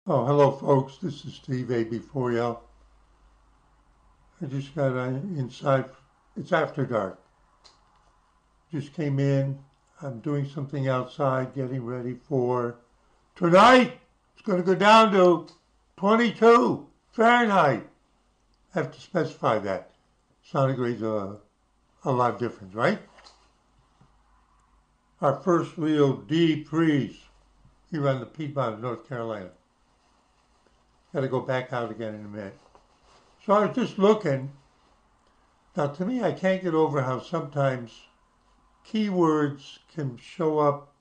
Oh, hello, folks. This is Steve AB4L. I just got inside. It's after dark. Just came in. I'm doing something outside, getting ready for tonight. It's going to go down to 22 Fahrenheit. I have to specify that. Centigrade's a lot different, right? Our first real deep freeze here on the Piedmont of North Carolina. Got to go back out again in a minute. So I was just looking. Now, to me, I can't get over how sometimes keywords can show up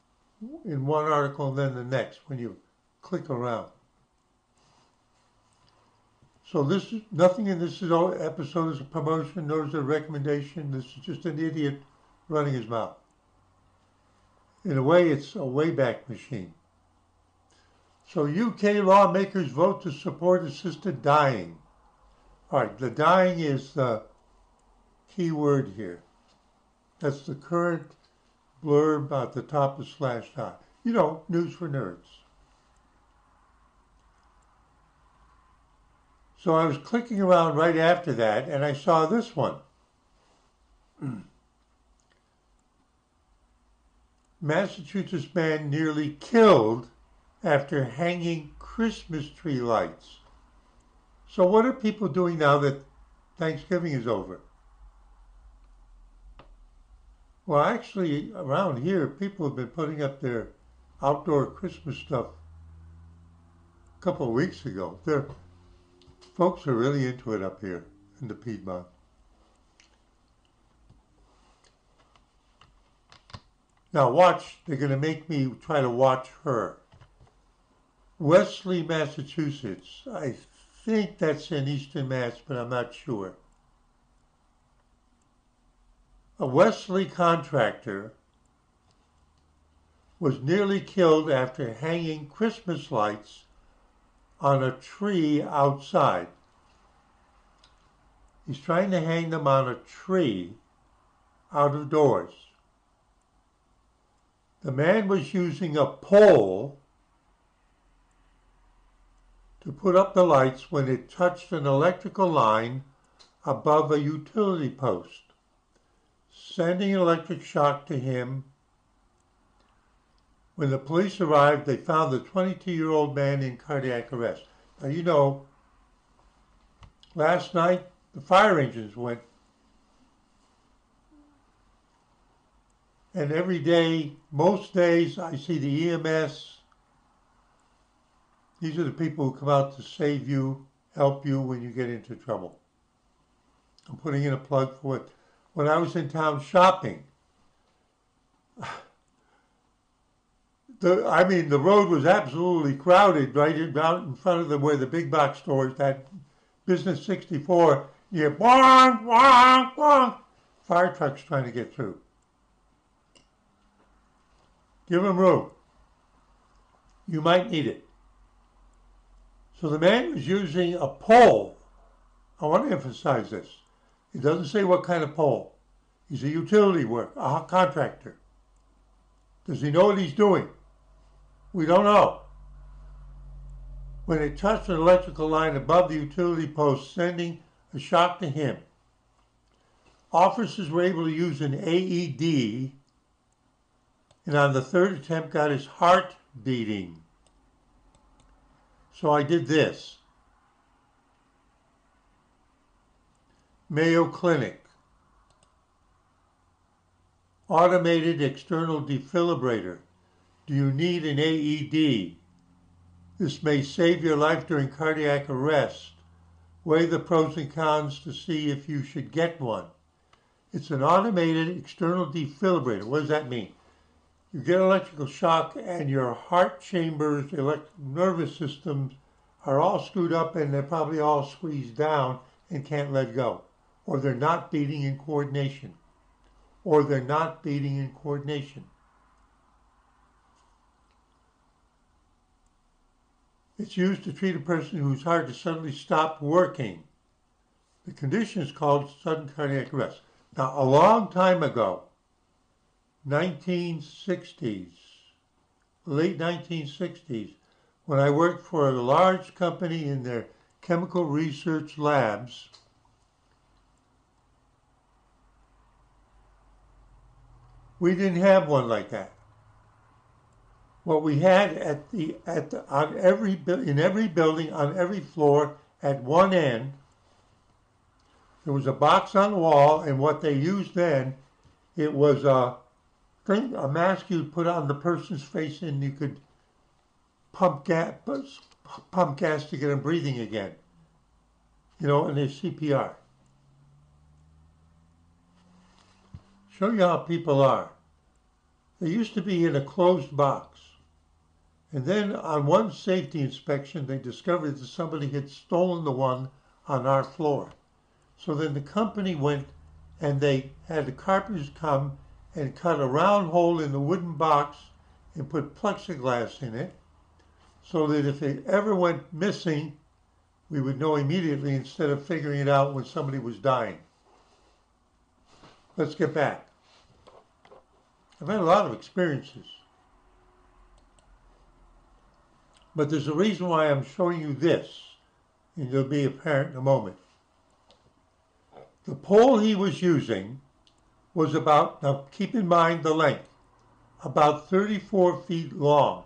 in one article and then the next when you click around. So this is nothing in this episode is a promotion, nor is it a recommendation. This is just an idiot running his mouth. In a way, it's a wayback machine. So UK lawmakers vote to support assisted dying. All right, the dying is the key word here. That's the current blurb at the top of /i. You know, news for nerds. So I was clicking around right after that, and I saw this one. Massachusetts man nearly killed after hanging Christmas tree lights. So what are people doing now that Thanksgiving is over? Well, actually, around here, people have been putting up their outdoor Christmas stuff a couple of weeks ago. Folks are really into it up here in the Piedmont. Now watch, they're going to make me try to watch her. Wesley, Massachusetts. I think that's in Eastern Mass, but I'm not sure. A Wesley contractor was nearly killed after hanging Christmas lights on a tree outside. He's trying to hang them on a tree out of doors. The man was using a pole to put up the lights when it touched an electrical line above a utility post, sending an electric shock to him. When the police arrived, they found the 22-year-old man in cardiac arrest. Now, you know, last night the fire engines went. And every day, most days, I see the EMS. These are the people who come out to save you, help you when you get into trouble. I'm putting in a plug for it. When I was in town shopping, the road was absolutely crowded right out in front of where the big box stores, that Business 64, you hear bonk, bonk, bonk. Fire trucks trying to get through. Give them room. You might need it. So the man was using a pole. I want to emphasize this. It doesn't say what kind of pole. He's a utility worker, a contractor. Does he know what he's doing? We don't know. When it touched an electrical line above the utility post, sending a shock to him, officers were able to use an AED, and on the third attempt got his heart beating. So I did this. Mayo Clinic. Automated external defibrillator. Do you need an AED? This may save your life during cardiac arrest. Weigh the pros and cons to see if you should get one. It's an automated external defibrillator. What does that mean? You get electrical shock and your heart chambers, nervous systems are all screwed up and they're probably all squeezed down and can't let go. Or they're not beating in coordination. It's used to treat a person whose heart has suddenly stopped working. The condition is called sudden cardiac arrest. Now, a long time ago, 1960s, late 1960s, when I worked for a large company in their chemical research labs. We didn't have one like that. What we had in every building, on every floor, at one end, there was a box on the wall, and what they used then, it was a mask you'd put on the person's face, and you could pump gas to get them breathing again. You know, and there's CPR. Show you how people are. They used to be in a closed box. And then on one safety inspection, they discovered that somebody had stolen the one on our floor. So then the company went and they had the carpenters come and cut a round hole in the wooden box and put plexiglass in it so that if it ever went missing, we would know immediately instead of figuring it out when somebody was dying. Let's get back. I've had a lot of experiences. But there's a reason why I'm showing you this, and it'll be apparent in a moment. The pole he was using was about, now keep in mind the length, about 34 feet long.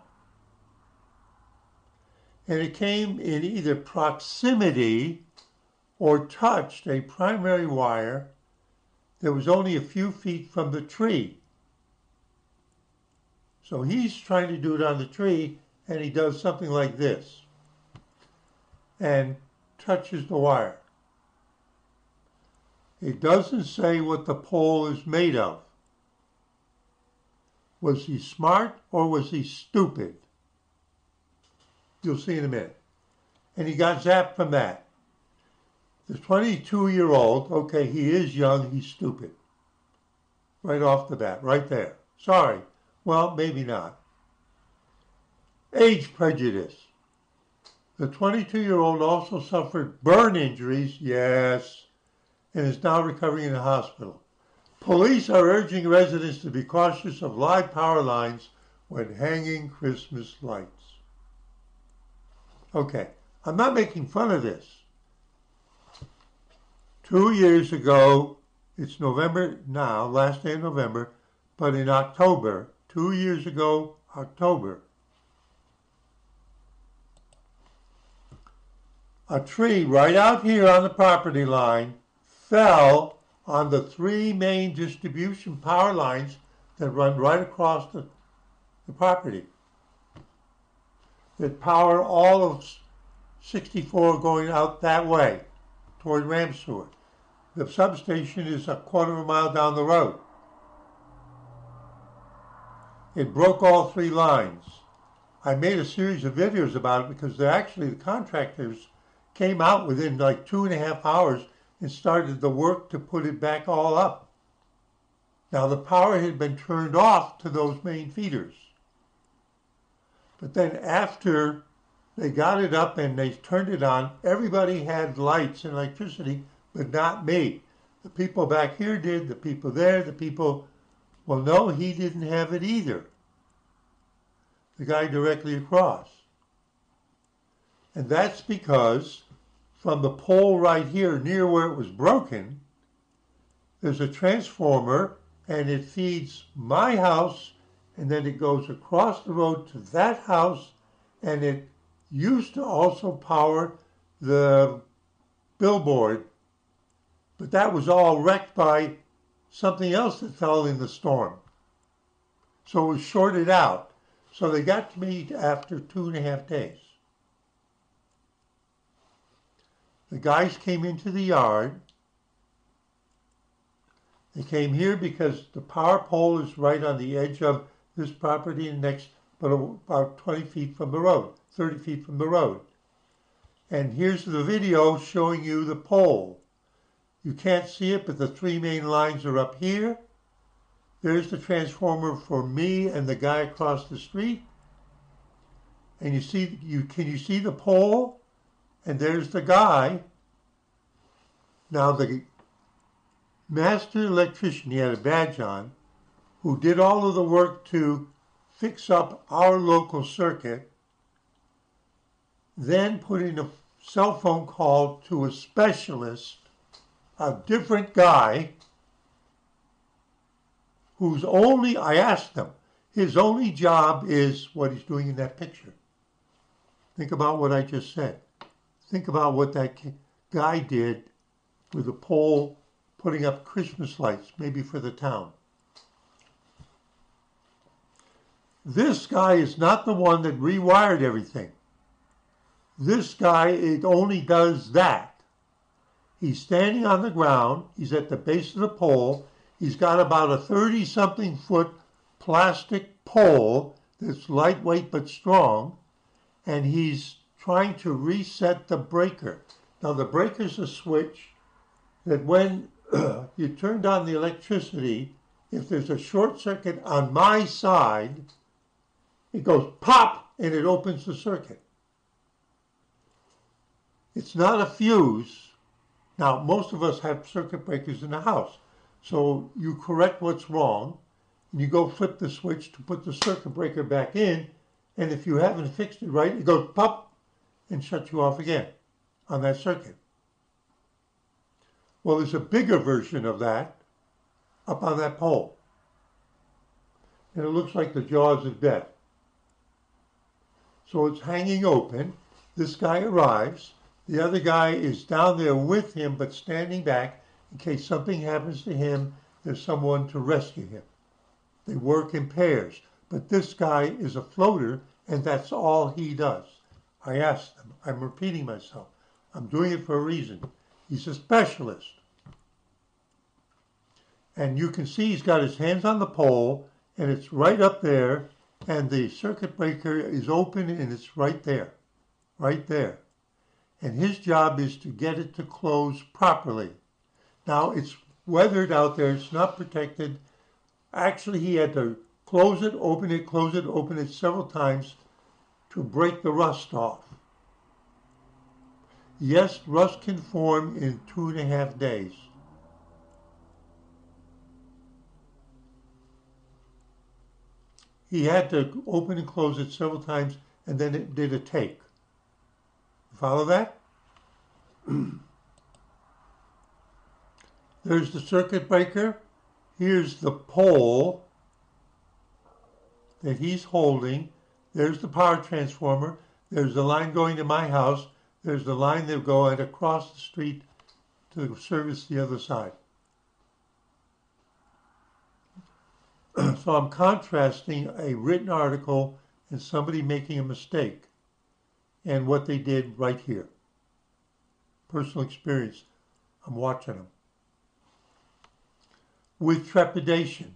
And it came in either proximity or touched a primary wire that was only a few feet from the tree. So he's trying to do it on the tree, and he does something like this and touches the wire. It doesn't say what the pole is made of. Was he smart or was he stupid? You'll see in a minute. And he got zapped from that. The 22-year-old, okay, he is young, he's stupid. Right off the bat, right there. Sorry. Well, maybe not. Age prejudice. The 22-year-old also suffered burn injuries, yes, and is now recovering in a hospital. Police are urging residents to be cautious of live power lines when hanging Christmas lights. Okay, I'm not making fun of this. 2 years ago, it's November now, last day of November, but in October, 2 years ago, October, a tree right out here on the property line fell on the 3 main distribution power lines that run right across the property, that power all of 64 going out that way toward Ramseur. The substation is a quarter of a mile down the road. It broke all 3 lines. I made a series of videos about it because the contractors came out within like 2.5 hours and started the work to put it back all up. Now the power had been turned off to those main feeders. But then after they got it up and they turned it on, everybody had lights and electricity, but not me. The people back here did, the people there, the people, well, no, he didn't have it either. The guy directly across. And that's because from the pole right here near where it was broken, there's a transformer and it feeds my house and then it goes across the road to that house, and it used to also power the billboard, but that was all wrecked by something else that fell in the storm. So it was shorted out. So they got to me after 2.5 days. The guys came into the yard. They came here because the power pole is right on the edge of this property and next, but about 20 feet from the road, 30 feet from the road. And here's the video showing you the pole. You can't see it, but the 3 main lines are up here. There's the transformer for me and the guy across the street. And can you see the pole? And there's the guy. Now the master electrician, he had a badge on, who did all of the work to fix up our local circuit, then put in a cell phone call to a specialist, a different guy, whose only, I asked him, his only job is what he's doing in that picture. Think about what I just said. Think about what that guy did with a pole putting up Christmas lights, maybe for the town. This guy is not the one that rewired everything. This guy, it only does that. He's standing on the ground. He's at the base of the pole. He's got about a 30-something foot plastic pole that's lightweight but strong, and he's trying to reset the breaker. Now the breaker's a switch that when you turned on the electricity, if there's a short circuit on my side, it goes pop and it opens the circuit. It's not a fuse. Now, most of us have circuit breakers in the house. So you correct what's wrong, and you go flip the switch to put the circuit breaker back in, and if you haven't fixed it right, it goes pop and shuts you off again on that circuit. Well, there's a bigger version of that up on that pole. And it looks like the jaws of death. So it's hanging open. This guy arrives. The other guy is down there with him, but standing back in case something happens to him. There's someone to rescue him. They work in pairs. But this guy is a floater, and that's all he does. I asked him. I'm repeating myself. I'm doing it for a reason. He's a specialist. And you can see he's got his hands on the pole, and it's right up there, and the circuit breaker is open, and it's right there. Right there. And his job is to get it to close properly. Now, it's weathered out there. It's not protected. Actually, he had to close it, open it several times to break the rust off. Yes, rust can form in 2.5 days. He had to open and close it several times, and then it did a take. Follow that? There's the circuit breaker. Here's the pole that he's holding. There's the power transformer. There's the line going to my house. There's the line that goes across the street to service the other side. So I'm contrasting a written article and somebody making a mistake and what they did right here. Personal experience. I'm watching them. With trepidation.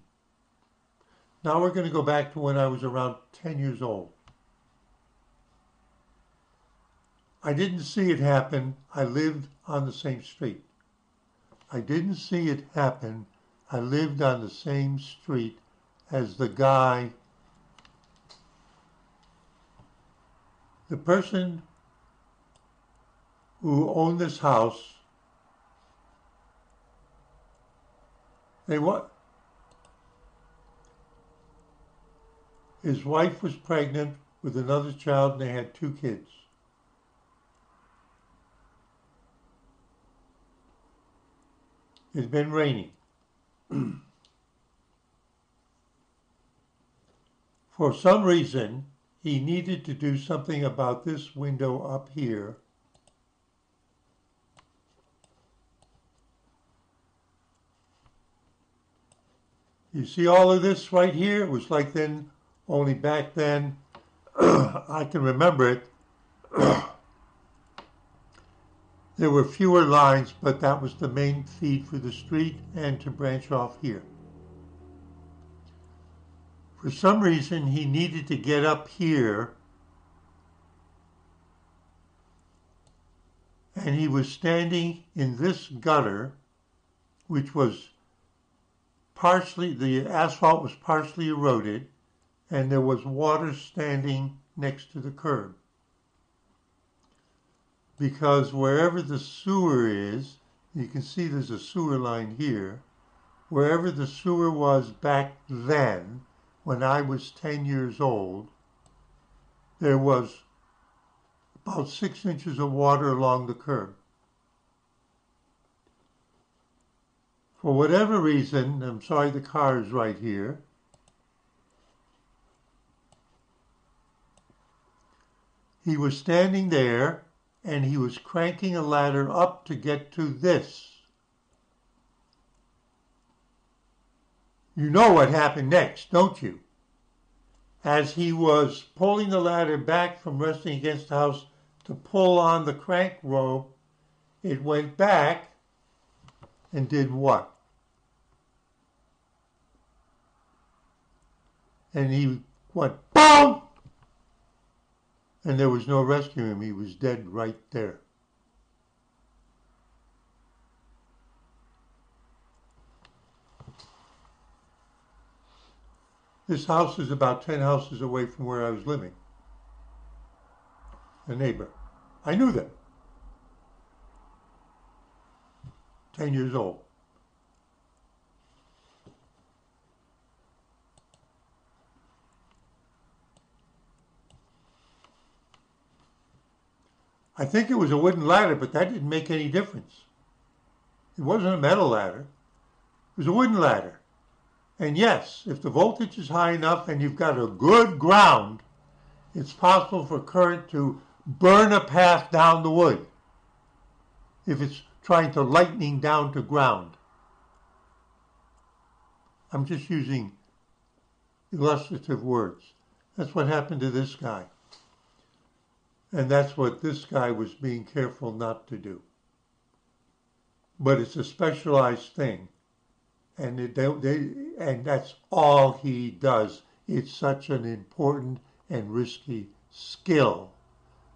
Now we're going to go back to when I was around 10 years old. I didn't see it happen. I lived on the same street. I didn't see it happen. I lived on the same street as the guy, the person who owned this house. His wife was pregnant with another child, and they had 2 kids. It's been raining. For some reason, he needed to do something about this window up here. You see all of this right here? It was like then, only back then, I can remember it. There were fewer lines, but that was the main feed for the street and to branch off here. For some reason, he needed to get up here, and he was standing in this gutter, which was partially, the asphalt was partially eroded, and there was water standing next to the curb. Because wherever the sewer is, you can see there's a sewer line here, wherever the sewer was back then, when I was 10 years old, there was about 6 inches of water along the curb. For whatever reason, I'm sorry the car is right here, he was standing there and he was cranking a ladder up to get to this. You know what happened next, don't you? As he was pulling the ladder back from resting against the house to pull on the crank rope, it went back and did what? And he went boom! And there was no rescuing him. He was dead right there. This house is about 10 houses away from where I was living. A neighbor. I knew them. 10 years old. I think it was a wooden ladder, but that didn't make any difference. It wasn't a metal ladder. It was a wooden ladder. And yes, if the voltage is high enough and you've got a good ground, it's possible for current to burn a path down the wood if it's trying to lightning down to ground. I'm just using illustrative words. That's what happened to this guy. And that's what this guy was being careful not to do. But it's a specialized thing. And and that's all he does. It's such an important and risky skill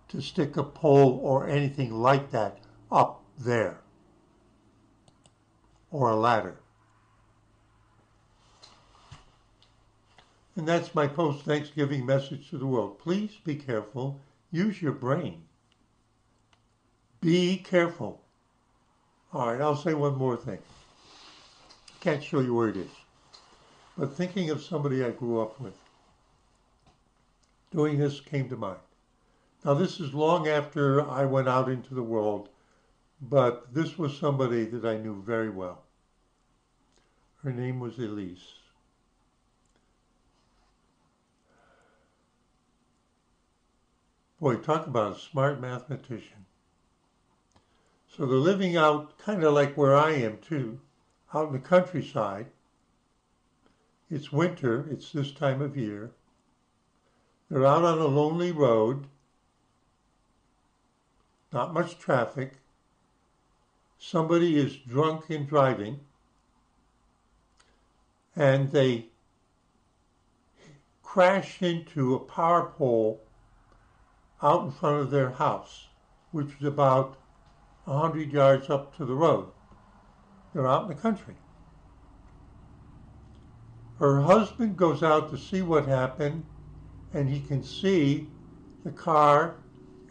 to stick a pole or anything like that up there. Or a ladder. And that's my post-Thanksgiving message to the world. Please be careful. Use your brain. Be careful. All right, I'll say one more thing. Can't show you where it is. But thinking of somebody I grew up with, doing this came to mind. Now this is long after I went out into the world, but this was somebody that I knew very well. Her name was Elise. Boy, talk about a smart mathematician. So they're living out kind of like where I am too, out in the countryside. It's winter, it's this time of year. They're out on a lonely road, not much traffic. Somebody is drunk and driving, and they crash into a power pole out in front of their house, which is about 100 yards up to the road. They're out in the country. Her husband goes out to see what happened, and he can see the car,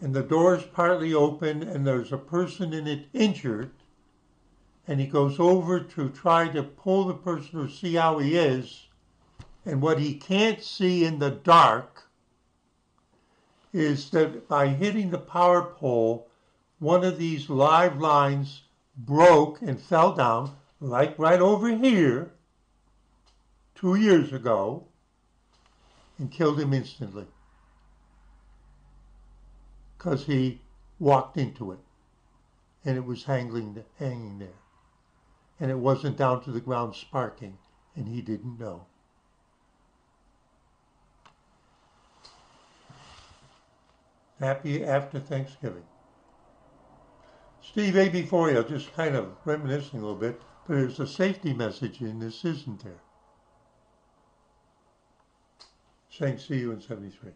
and the door is partly open, and there's a person in it injured, and he goes over to try to pull the person or see how he is, and what he can't see in the dark is that by hitting the power pole, one of these live lines broke and fell down, like right over here, 2 years ago, and killed him instantly. Because he walked into it, and it was hanging there. And it wasn't down to the ground sparking, and he didn't know. Happy after Thanksgiving. Steve A. before you, just kind of reminiscing a little bit, but there's a safety message in this, isn't there? Saying see you in 73.